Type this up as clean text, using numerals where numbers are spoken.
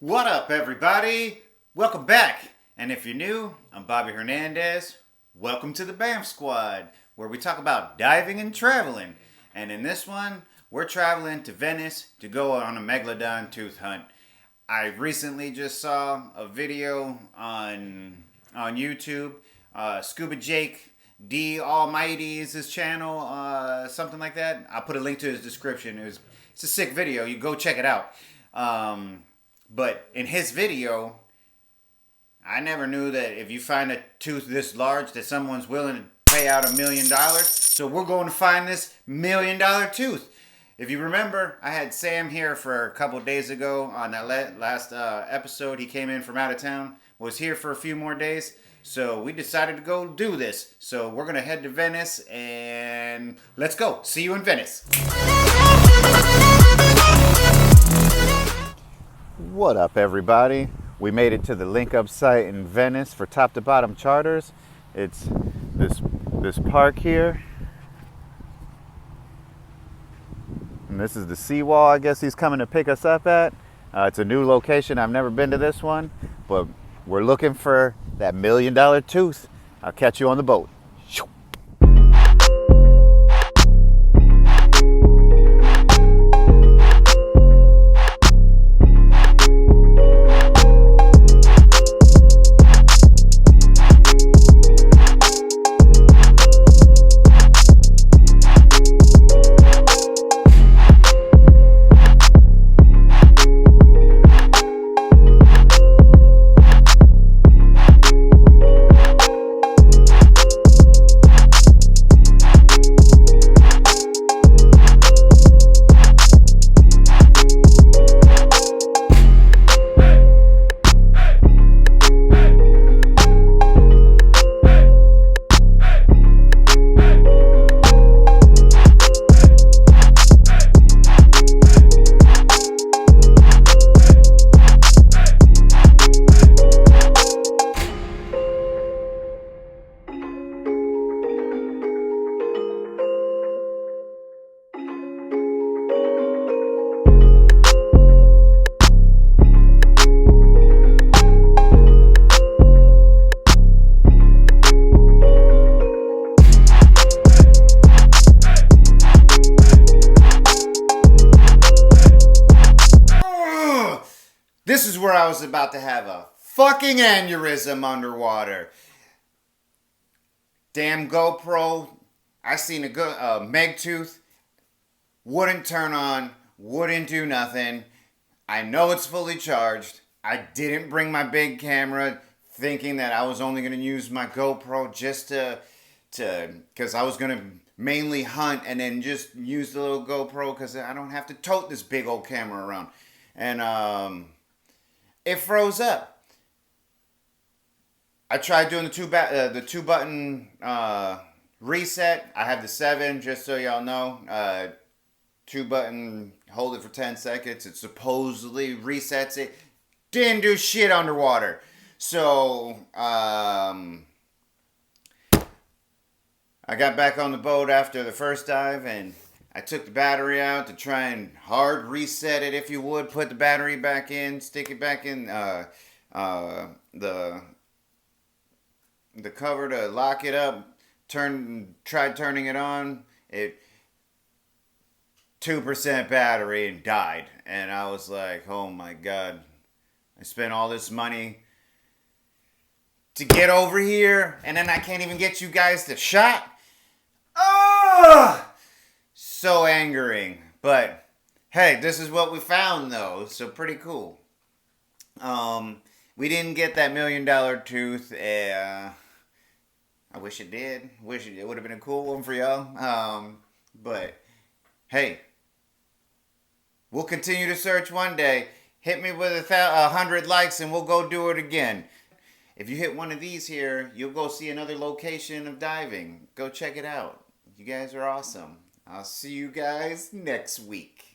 What up, everybody? Welcome back. And if you're new, I'm Bobby Hernandez. Welcome to the BAMF squad, where we talk about diving and traveling. And in this one, we're traveling to Venice to go on a Megalodon tooth hunt. I recently just saw a video on YouTube. Scuba Jake D Almighty is his channel, something like that. I'll put a link to his description. It's a sick video. You go check it out. But in his video, I never knew that if you find a tooth this large that someone's willing to pay out $1 million. So we're going to find this $1 million tooth. If you remember, I had Sam here for a couple days ago on that last episode. He came in from out of town, was here for a few more days. So we decided to go do this. So we're going to head to Venice and let's go. See you in Venice. What up, everybody? We made it to the link-up site in Venice for top-to-bottom charters. It's this park here. And this is the seawall I guess he's coming to pick us up at. It's a new location. I've never been to this one, but we're looking for that $1 million tooth. I'll catch you on the boat. This is where I was about to have a fucking aneurysm underwater. Damn GoPro. I seen a Meg tooth. Wouldn't turn on. Wouldn't do nothing. I know it's fully charged. I didn't bring my big camera thinking that I was only going to use my GoPro just because I was going to mainly hunt and then just use the little GoPro because I don't have to tote this big old camera around. And, it froze up. I tried doing the two button reset. I have the 7, just so y'all know. 2 button, hold it for 10 seconds. It supposedly resets it. Didn't do shit underwater. So I got back on the boat after the first dive and I took the battery out to try and hard reset it, if you would. Put the battery back in, stick it back in the cover to lock it up. Tried turning it on. It 2% battery and died. And I was like, oh my God. I spent all this money to get over here and then I can't even get you guys to shot. Oh! So angering, but hey, this is what we found though, so pretty cool. We didn't get that $1 million tooth. I wish it did. Wish it would have been a cool one for y'all. But hey, we'll continue to search one day. Hit me with 100 likes and we'll go do it again. If you hit one of these here, you'll go see another location of diving. Go check it out. You guys are awesome. I'll see you guys next week.